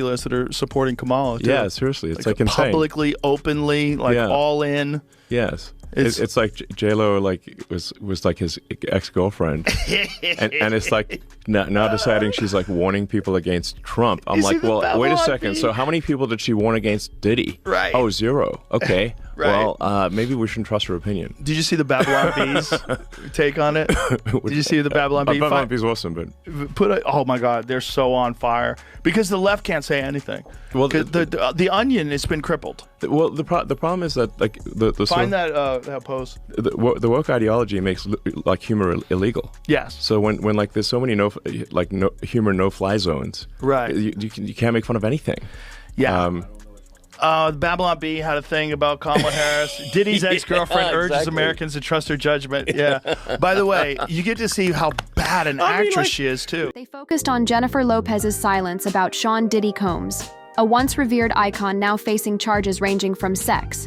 list that are supporting Kamala. Too. Yeah, seriously, it's like insane. Publicly, openly, like all in. Yes. It's like J-Lo was like his ex-girlfriend, and it's like now deciding she's like warning people against Trump. I'm like, well, wait a second. So how many people did she warn against Diddy? Right. Oh, 0. Okay. Right. Well, maybe we shouldn't trust her opinion. Did you see the Babylon Bees take on it? Did you see the Babylon Bees? Babylon Bees awesome, but oh my God, they're so on fire because the left can't say anything. Well, the Onion has been crippled. Well, the problem is that like the find that post. The woke ideology makes like humor illegal. Yes. So when like there's so many humor no-fly zones, right? You can't make fun of anything. Yeah. The Babylon Bee had a thing about Kamala Harris. Diddy's ex-girlfriend urges Americans to trust her judgment. Yeah. By the way, you get to see how bad an actress she is, too. They focused on Jennifer Lopez's silence about Sean Diddy Combs, a once revered icon now facing charges ranging from sex,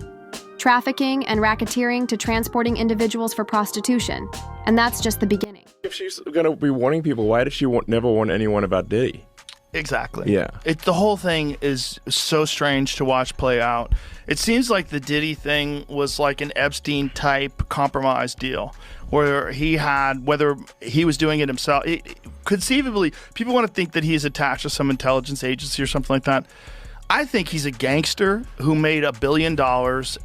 trafficking, and racketeering to transporting individuals for prostitution. And that's just the beginning. If she's going to be warning people, why did she never warn anyone about Diddy? Exactly. Yeah. The whole thing is so strange to watch play out. It seems like the Diddy thing was like an Epstein-type compromise deal where whether he was doing it himself. Conceivably, people want to think that he's attached to some intelligence agency or something like that. I think he's a gangster who made $1 billion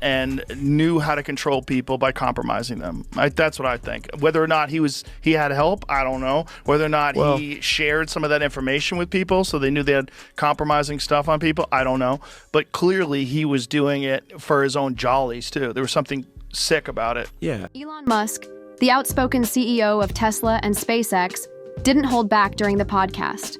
and knew how to control people by compromising them. That's what I think. Whether or not he had help, I don't know. Whether or not he shared some of that information with people so they knew they had compromising stuff on people, I don't know. But clearly he was doing it for his own jollies too. There was something sick about it. Yeah. Elon Musk, the outspoken CEO of Tesla and SpaceX, didn't hold back during the podcast.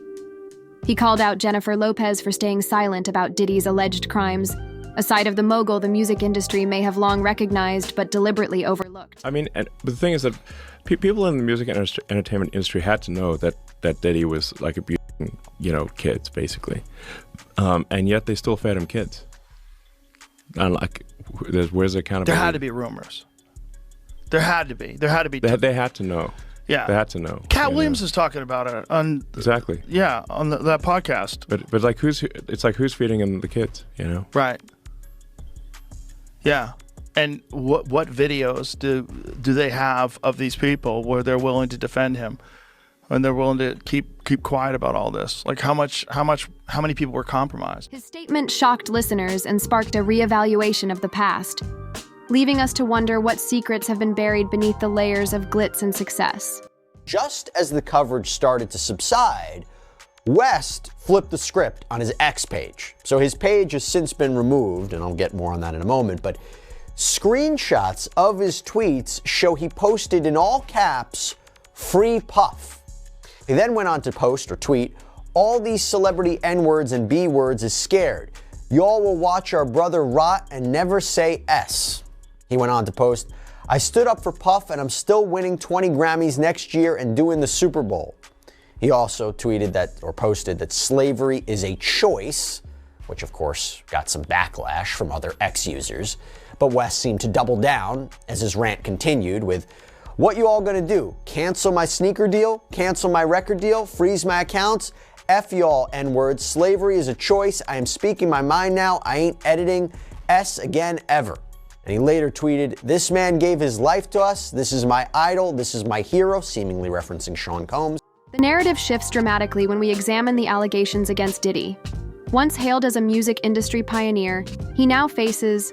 He called out Jennifer Lopez for staying silent about Diddy's alleged crimes, a side of the mogul the music industry may have long recognized but deliberately overlooked. I mean, but the thing is that people in the music and entertainment industry had to know that Diddy was like abusing, kids, basically. And yet they still fed him kids. And like, where's the accountability? There had to be rumors. There had to be. They had to know. Yeah, they had to know. Cat Williams is talking about it on exactly. Yeah, on that podcast. But like who's feeding him the kids? Right. Yeah, and what videos do they have of these people where they're willing to defend him, and they're willing to keep quiet about all this? Like how many people were compromised? His statement shocked listeners and sparked a reevaluation of the past, leaving us to wonder what secrets have been buried beneath the layers of glitz and success. Just as the coverage started to subside, West flipped the script on his X page. So his page has since been removed, and I'll get more on that in a moment, but screenshots of his tweets show he posted in all caps, "Free Puff." He then went on to post or tweet, "All these celebrity N-words and B-words is scared. Y'all will watch our brother rot and never say S." He went on to post, "I stood up for Puff and I'm still winning 20 Grammys next year and doing the Super Bowl." He also tweeted posted that slavery is a choice, which of course got some backlash from other X-users. But West seemed to double down as his rant continued with, "What you all gonna do? Cancel my sneaker deal? Cancel my record deal? Freeze my accounts? F y'all N-words. Slavery is a choice. I am speaking my mind now. I ain't editing. S again ever." And he later tweeted, "This man gave his life to us. This is my idol. This is my hero," seemingly referencing Sean Combs. The narrative shifts dramatically when we examine the allegations against Diddy. Once hailed as a music industry pioneer, he now faces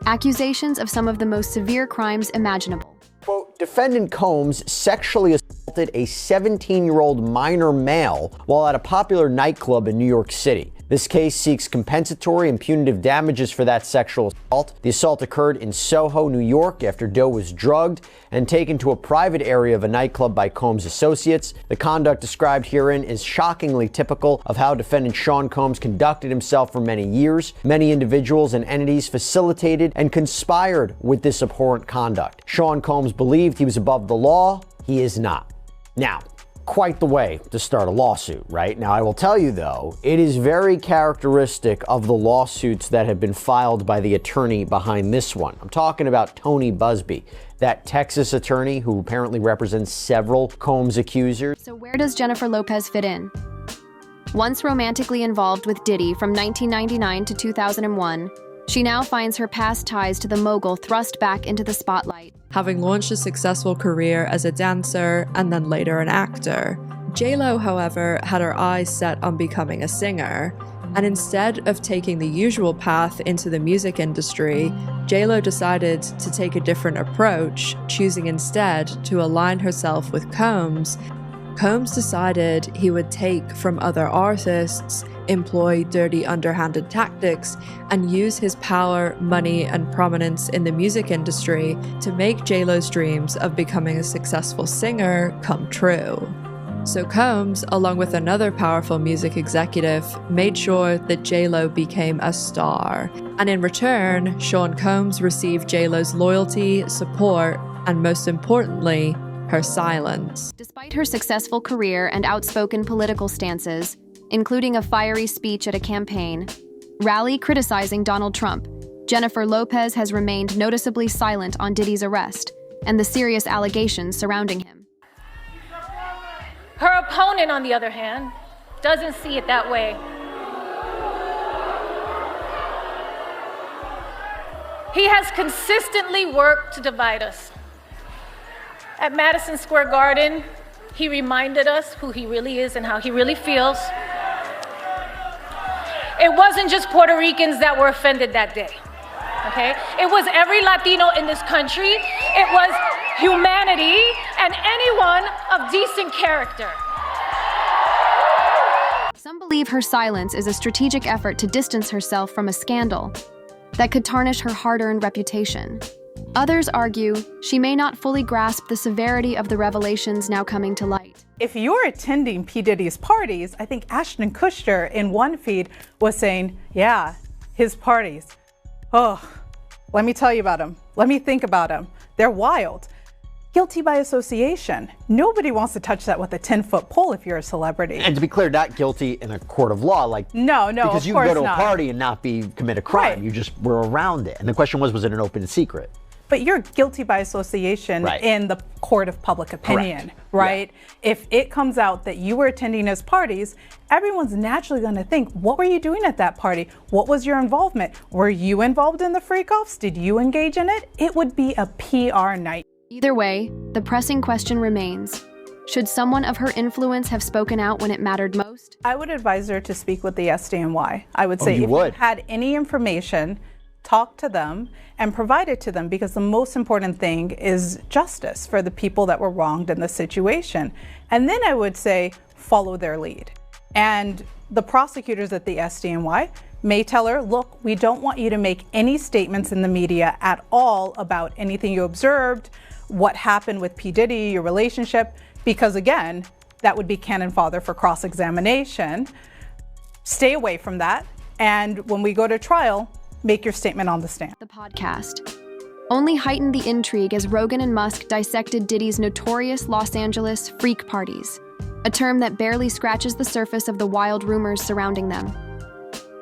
accusations of some of the most severe crimes imaginable. Quote, defendant Combs sexually assaulted a 17-year-old minor male while at a popular nightclub in New York City. This case seeks compensatory and punitive damages for that sexual assault. The assault occurred in Soho, New York, after Doe was drugged and taken to a private area of a nightclub by Combs' associates. The conduct described herein is shockingly typical of how defendant Sean Combs conducted himself for many years. Many individuals and entities facilitated and conspired with this abhorrent conduct. Sean Combs believed he was above the law. He is not. Now, quite the way to start a lawsuit, right? Now, I will tell you, though, it is very characteristic of the lawsuits that have been filed by the attorney behind this one. I'm talking about Tony Busby, that Texas attorney who apparently represents several Combs accusers. So where does Jennifer Lopez fit in? Once romantically involved with Diddy from 1999 to 2001, she now finds her past ties to the mogul thrust back into the spotlight. Having launched a successful career as a dancer and then later an actor, J-Lo, however, had her eyes set on becoming a singer. And instead of taking the usual path into the music industry, J-Lo decided to take a different approach, choosing instead to align herself with Combs. Combs decided he would take from other artists, employ dirty, underhanded tactics, and use his power, money, and prominence in the music industry to make J-Lo's dreams of becoming a successful singer come true. So Combs, along with another powerful music executive, made sure that J-Lo became a star. And in return, Sean Combs received J-Lo's loyalty, support, and most importantly, her silence. Despite her successful career and outspoken political stances, including a fiery speech at a campaign rally criticizing Donald Trump, Jennifer Lopez has remained noticeably silent on Diddy's arrest and the serious allegations surrounding him. Her opponent, on the other hand, doesn't see it that way. He has consistently worked to divide us. At Madison Square Garden, he reminded us who he really is and how he really feels. It wasn't just Puerto Ricans that were offended that day, okay? It was every Latino in this country. It was humanity and anyone of decent character. Some believe her silence is a strategic effort to distance herself from a scandal that could tarnish her hard-earned reputation. Others argue she may not fully grasp the severity of the revelations now coming to light. If you're attending P. Diddy's parties, I think Ashton Kutcher in one feed was saying, yeah, his parties. Oh, let me tell you about them. Let me think about them. They're wild. Guilty by association. Nobody wants to touch that with a 10-foot pole if you're a celebrity. And to be clear, not guilty in a court of law, like no, because you can go to a party and not commit a crime. Right. You just were around it. And the question was it an open secret? But you're guilty by association in the court of public opinion, right? Yeah. If it comes out that you were attending his parties, everyone's naturally going to think, what were you doing at that party? What was your involvement? Were you involved in the freak-offs? Did you engage in it? It would be a PR night. Either way, the pressing question remains. Should someone of her influence have spoken out when it mattered most? I would advise her to speak with the SDNY. I would say if you had any information, talk to them and provide it to them, because the most important thing is justice for the people that were wronged in the situation. And then I would say follow their lead. And the prosecutors at the SDNY may tell her, look, we don't want you to make any statements in the media at all about anything you observed, what happened with P. Diddy, your relationship, because again, that would be cannon fodder for cross-examination. Stay away from that. And when we go to trial, make your statement on the stand. The podcast only heightened the intrigue as Rogan and Musk dissected Diddy's notorious Los Angeles freak parties, a term that barely scratches the surface of the wild rumors surrounding them.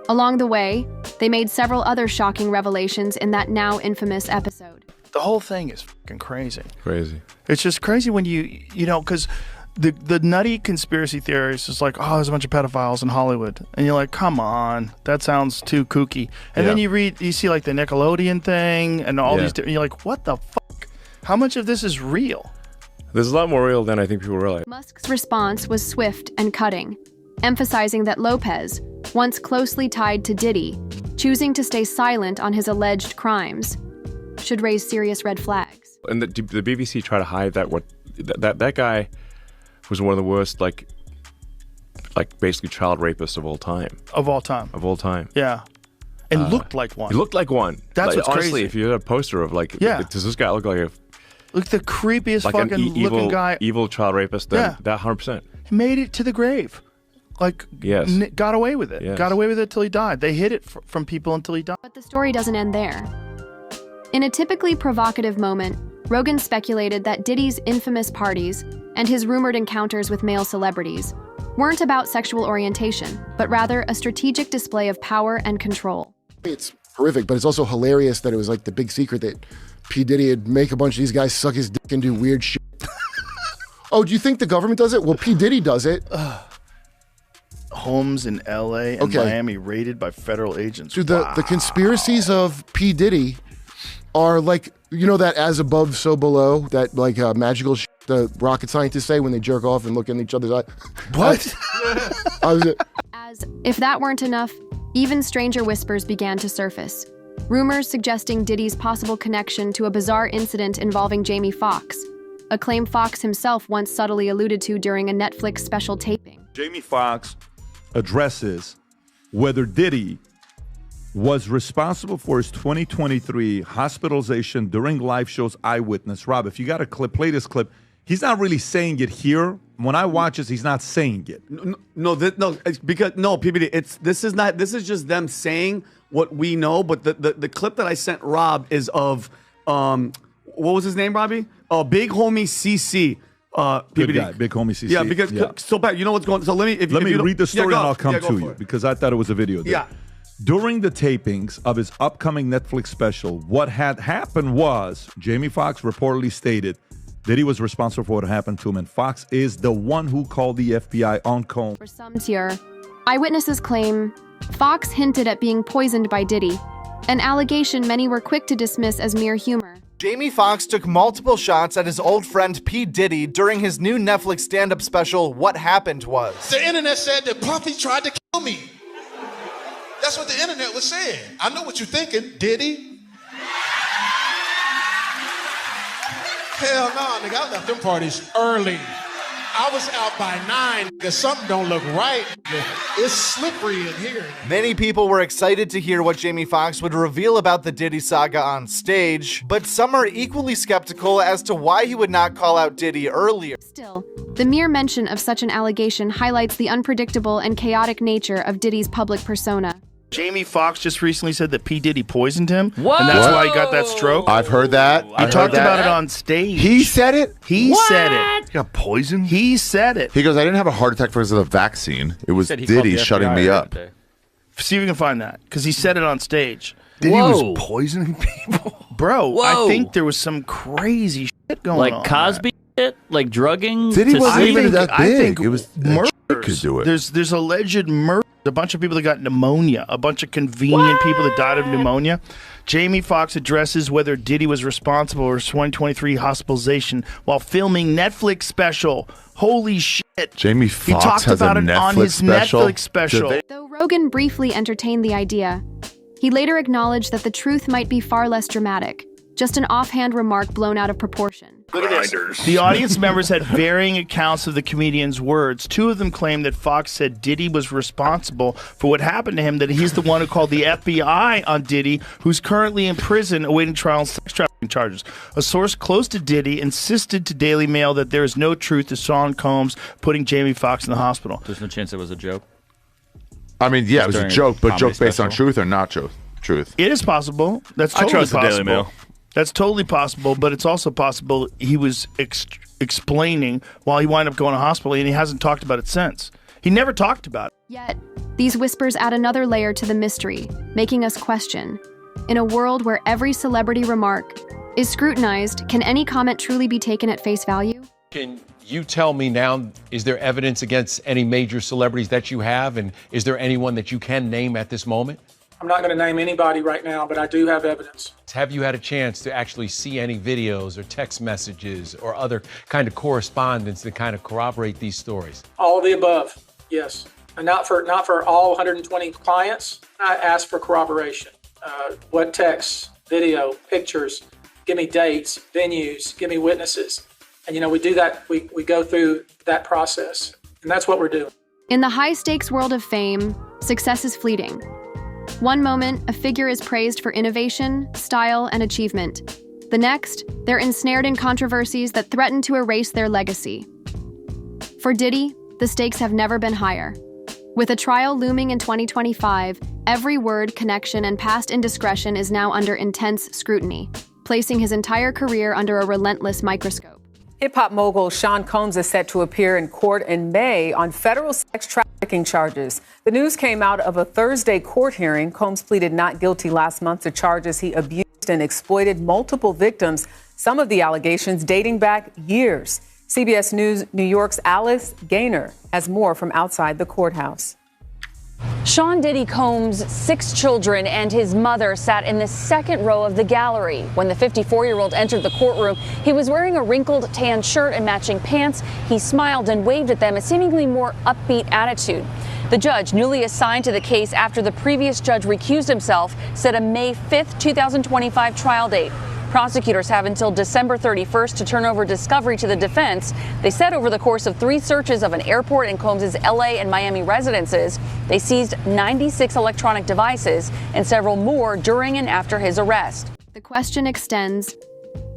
Along the way, they made several other shocking revelations in that now infamous episode. The whole thing is fucking crazy. Crazy. It's just crazy when you know, because the nutty conspiracy theories is like, oh, there's a bunch of pedophiles in Hollywood. And you're like, come on, that sounds too kooky. And then you see like the Nickelodeon thing and all these, and you're like, what the fuck? How much of this is real? There's a lot more real than I think people realize. Musk's response was swift and cutting, emphasizing that Lopez, once closely tied to Diddy, choosing to stay silent on his alleged crimes, should raise serious red flags. And the BBC tried to hide that guy was one of the worst, like basically child rapists of all time. Of all time. Of all time. Yeah. And looked like one. He looked like one. That's what's honestly, crazy. if you had a poster of does this guy look like the creepiest like fucking an evil, looking guy. Evil child rapist, then that 100%. He made it to the grave. Like, got away with it. Yes. Got away with it till he died. They hid it from people until he died. But the story doesn't end there. In a typically provocative moment, Rogan speculated that Diddy's infamous parties and his rumored encounters with male celebrities weren't about sexual orientation, but rather a strategic display of power and control. It's horrific, but it's also hilarious that it was like the big secret that P. Diddy would make a bunch of these guys suck his dick and do weird shit. Oh, do you think the government does it? Well, P. Diddy does it. homes in L.A. and Miami raided by federal agents. Dude, the conspiracies of P. Diddy are like, you know, that as above, so below, that like magical shit the rocket scientists say when they jerk off and look in each other's eyes. What? As if that weren't enough, even stranger whispers began to surface. Rumors suggesting Diddy's possible connection to a bizarre incident involving Jamie Foxx, a claim Foxx himself once subtly alluded to during a Netflix special taping. Jamie Foxx addresses whether Diddy was responsible for his 2023 hospitalization during live shows eyewitness. Rob, if you got a clip, play this clip. He's not really saying it here. When I watch this, he's not saying it. PBD, this is just them saying what we know, but the clip that I sent Rob is of what was his name, Robbie? Big Homie CC. PBD. Good guy, Big Homie CC. Yeah, because so Pat, you know what's going on. So let me read the story and I'll come to you because I thought it was a video there. Yeah. During the tapings of his upcoming Netflix special, what had happened was Jamie Foxx reportedly stated that he was responsible for what happened to him, and Foxx is the one who called the FBI on Combs. For some tier, eyewitnesses claim Foxx hinted at being poisoned by Diddy, an allegation many were quick to dismiss as mere humor. Jamie Foxx took multiple shots at his old friend P. Diddy during his new Netflix stand-up special, What Happened Was. The internet said that Puffy tried to kill me. That's what the internet was saying. I know what you're thinking. Did he? Hell no, nigga. I left them parties early. I was out by 9 because something don't look right. It's slippery in here. Many people were excited to hear what Jamie Foxx would reveal about the Diddy saga on stage, but some are equally skeptical as to why he would not call out Diddy earlier. Still, the mere mention of such an allegation highlights the unpredictable and chaotic nature of Diddy's public persona. Jamie Foxx just recently said that P. Diddy poisoned him, and that's why he got that stroke. I've heard that. He talked about it on stage. He said it? He said it. He got poisoned? He said it. He goes, I didn't have a heart attack because of the vaccine. It was Diddy shutting me up. See if we can find that, because he said it on stage. Diddy was poisoning people. Bro, I think there was some crazy shit going on. Like Cosby shit? Like drugging? Diddy wasn't even that big. I think it was murders. Could do it. There's alleged murder. A bunch of people that got pneumonia, a bunch of convenient people that died of pneumonia. Jamie Foxx addresses whether Diddy was responsible for his 2023 hospitalization while filming Netflix special. Holy shit. Jamie Foxx has a Netflix special. Though Rogan briefly entertained the idea, he later acknowledged that the truth might be far less dramatic, just an offhand remark blown out of proportion. Look at this. The audience members had varying accounts of the comedian's words. Two of them claimed that Foxx said Diddy was responsible for what happened to him, that he's the one who called the FBI on Diddy, who's currently in prison awaiting trial on sex trafficking charges. A source close to Diddy insisted to Daily Mail that there is no truth to Sean Combs putting Jamie Foxx in the hospital. There's no chance it was a joke? I mean, yeah, it was a joke, but joke based on truth or not truth? It is possible. That's totally possible. the Daily Mail. That's totally possible, but it's also possible he was explaining while he wound up going to hospital, and he hasn't talked about it since. He never talked about it. Yet, these whispers add another layer to the mystery, making us question. In a world where every celebrity remark is scrutinized, can any comment truly be taken at face value? Can you tell me now, is there evidence against any major celebrities that you have, and is there anyone that you can name at this moment? I'm not going to name anybody right now, but I do have evidence. Have you had a chance to actually see any videos or text messages or other kind of correspondence that kind of corroborate these stories? All of the above, yes. And not for all 120 clients. I asked for corroboration. What texts, video, pictures, give me dates, venues, give me witnesses. And, we do that. We go through that process. And that's what we're doing. In the high-stakes world of fame, success is fleeting. One moment, a figure is praised for innovation, style, and achievement. The next, they're ensnared in controversies that threaten to erase their legacy. For Diddy, the stakes have never been higher. With a trial looming in 2025, every word, connection, and past indiscretion is now under intense scrutiny, placing his entire career under a relentless microscope. Hip-hop mogul Sean Combs is set to appear in court in May on federal sex trafficking charges. The news came out of a Thursday court hearing. Combs pleaded not guilty last month to charges he abused and exploited multiple victims, some of the allegations dating back years. CBS News New York's Alice Gaynor has more from outside the courthouse. Sean Diddy Combs' 6 children and his mother sat in the second row of the gallery. When the 54-year-old entered the courtroom, he was wearing a wrinkled tan shirt and matching pants. He smiled and waved at them, a seemingly more upbeat attitude. The judge, newly assigned to the case after the previous judge recused himself, set a May 5th, 2025 trial date. Prosecutors have until December 31st to turn over discovery to the defense. They said over the course of 3 searches of an airport and Combs' LA and Miami residences, they seized 96 electronic devices and several more during and after his arrest. The question extends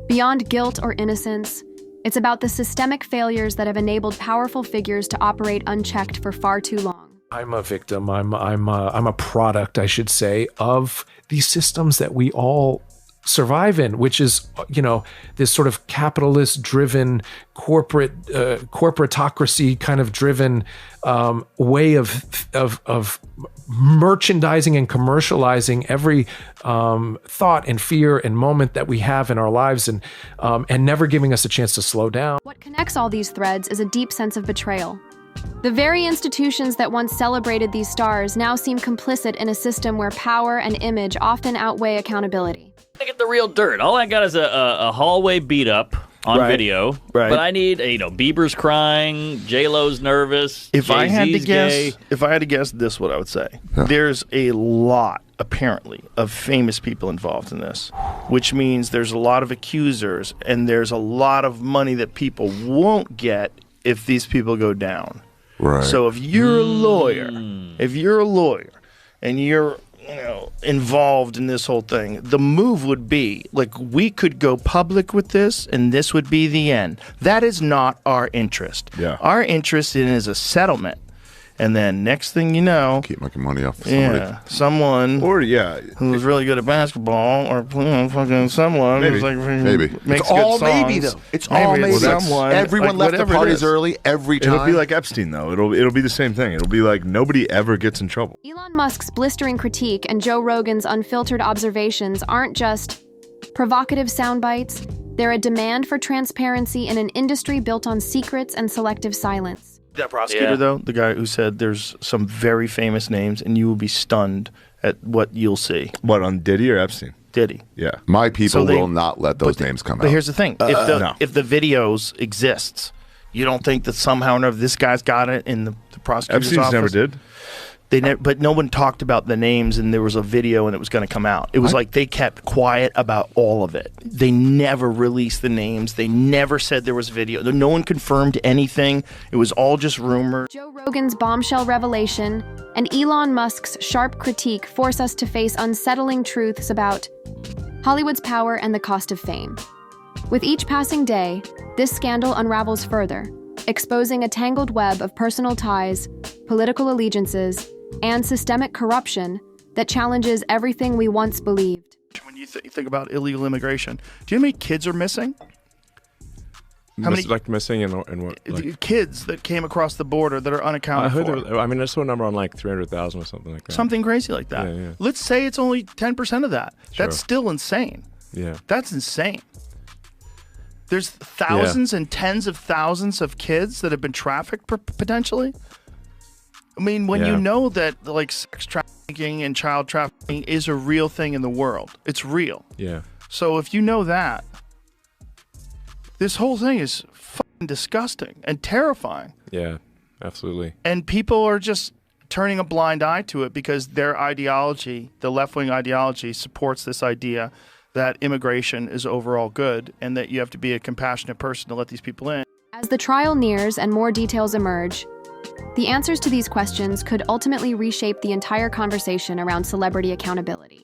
beyond guilt or innocence. It's about the systemic failures that have enabled powerful figures to operate unchecked for far too long. I'm a victim. I'm a product, I should say, of these systems that we all survive in, which is, this sort of capitalist-driven, corporatocracy kind of driven way of merchandising and commercializing every thought and fear and moment that we have in our lives, and never giving us a chance to slow down. What connects all these threads is a deep sense of betrayal. The very institutions that once celebrated these stars now seem complicit in a system where power and image often outweigh accountability. I get the real dirt. All I got is a hallway beat up on video. Right. But I need, Bieber's crying, J-Lo's nervous, If I had to gay. guess, this is what I would say. There's a lot, apparently, of famous people involved in this, which means there's a lot of accusers, and there's a lot of money that people won't get if these people go down. Right. So if you're a lawyer, and you're involved in this whole thing, the move would be we could go public with this and this would be the end. That is not our interest. Yeah. Our interest in is a settlement. And then next thing you know, keep making money off of somebody. Yeah, someone who's really good at basketball, or fucking someone who's maybe. makes It's all good songs. maybe, though. It's all maybe. Someone, everyone left the parties early every time. It'll be like Epstein, though. It'll be the same thing. It'll be like nobody ever gets in trouble. Elon Musk's blistering critique and Joe Rogan's unfiltered observations aren't just provocative sound bites. They're a demand for transparency in an industry built on secrets and selective silence. That prosecutor, though, the guy who said there's some very famous names, and you will be stunned at what you'll see. What, on Diddy or Epstein? Diddy. Yeah. My people will not let those names come out. But here's the thing. If the videos exists, you don't think that somehow or another this guy's got it in the prosecutor's Epstein's office? never did. But no one talked about the names, and there was a video, and it was going to come out. It was like they kept quiet about all of it. They never released the names. They never said there was video. No one confirmed anything. It was all just rumor. Joe Rogan's bombshell revelation and Elon Musk's sharp critique force us to face unsettling truths about Hollywood's power and the cost of fame. With each passing day, this scandal unravels further, exposing a tangled web of personal ties, political allegiances, and systemic corruption that challenges everything we once believed. When you think about illegal immigration, do you know how many kids are missing? How many missing and what? Kids that came across the border that are unaccounted for. I saw a number on 300,000 or something like that. Something crazy like that. Yeah. Let's say it's only 10% of that. Sure. That's still insane. Yeah. That's insane. There's thousands and tens of thousands of kids that have been trafficked potentially. I mean, when you know that sex trafficking and child trafficking is a real thing in the world, it's real. Yeah. So if you know that, this whole thing is fucking disgusting and terrifying. Yeah, absolutely. And people are just turning a blind eye to it because their ideology, the left-wing ideology, supports this idea that immigration is overall good and that you have to be a compassionate person to let these people in. As the trial nears and more details emerge, the answers to these questions could ultimately reshape the entire conversation around celebrity accountability.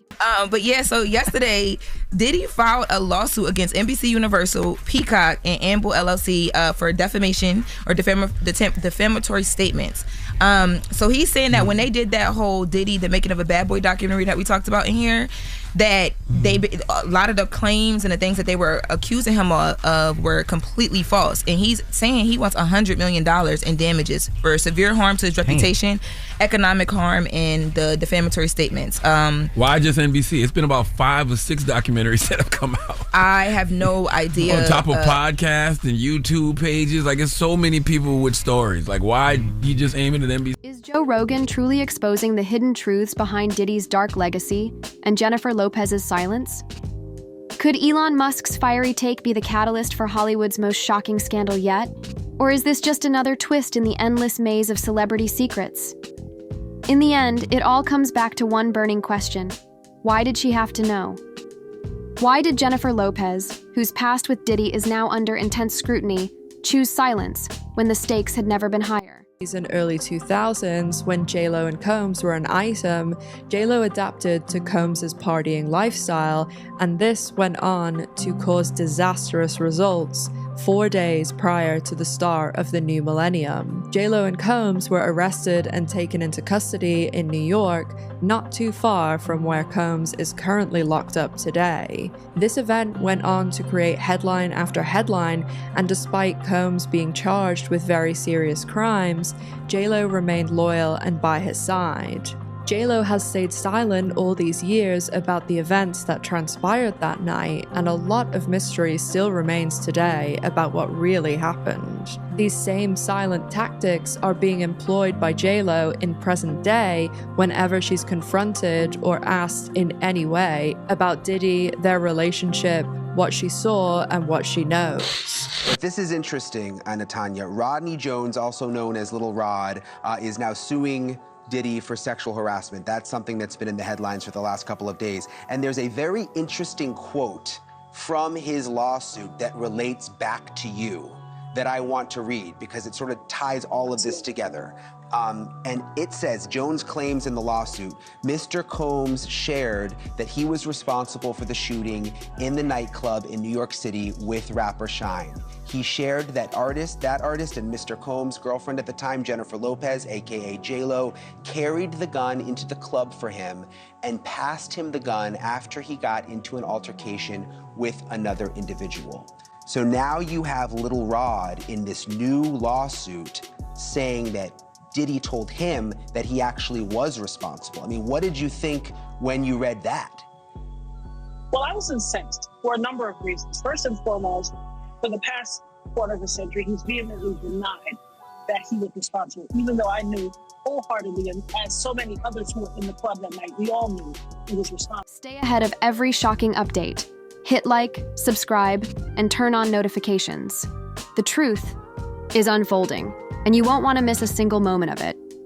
So yesterday, Diddy filed a lawsuit against NBC Universal, Peacock, and Amble LLC for defamation or defamatory statements. So he's saying that when they did that whole Diddy, the Making of a Bad Boy documentary that we talked about in here, that a lot of the claims and the things that they were accusing him of were completely false. And he's saying he wants $100 million in damages for severe harm to his reputation, economic harm, and the defamatory statements. Why just NBC. It's been about 5 or 6 documentaries that have come out. I have no idea. On top of podcasts and YouTube pages. Like, it's so many people with stories. Like, why you just aiming at NBC? Is Joe Rogan truly exposing the hidden truths behind Diddy's dark legacy and Jennifer Lopez's silence? Could Elon Musk's fiery take be the catalyst for Hollywood's most shocking scandal yet? Or is this just another twist in the endless maze of celebrity secrets? In the end, it all comes back to one burning question. Why did she have to know? Why did Jennifer Lopez, whose past with Diddy is now under intense scrutiny, choose silence when the stakes had never been higher? In early 2000s, when J-Lo and Combs were an item, J-Lo adapted to Combs' partying lifestyle, and this went on to cause disastrous results 4 days prior to the start of the new millennium. J-Lo and Combs were arrested and taken into custody in New York, not too far from where Combs is currently locked up today. This event went on to create headline after headline, and despite Combs being charged with very serious crimes, J-Lo remained loyal and by his side. J-Lo has stayed silent all these years about the events that transpired that night, and a lot of mystery still remains today about what really happened. These same silent tactics are being employed by J-Lo in present day whenever she's confronted or asked in any way about Diddy, their relationship, what she saw, and what she knows. This is interesting, Natanya. Rodney Jones, also known as Little Rod, is now suing Diddy for sexual harassment. That's something that's been in the headlines for the last couple of days. And there's a very interesting quote from his lawsuit that relates back to you that I want to read because it sort of ties all of this together. And it says, Jones claims in the lawsuit, Mr. Combs shared that he was responsible for the shooting in the nightclub in New York City with rapper Shine. He shared that artist and Mr. Combs' girlfriend at the time, Jennifer Lopez, aka J-Lo, carried the gun into the club for him and passed him the gun after he got into an altercation with another individual. So now you have Little Rod in this new lawsuit saying that Diddy told him that he actually was responsible. I mean, what did you think when you read that? Well, I was incensed for a number of reasons. First and foremost, for the past quarter of a century, he's vehemently denied that he was responsible, even though I knew wholeheartedly, and as so many others who were in the club that night, we all knew he was responsible. Stay ahead of every shocking update. Hit like, subscribe, and turn on notifications. The truth is unfolding, and you won't want to miss a single moment of it.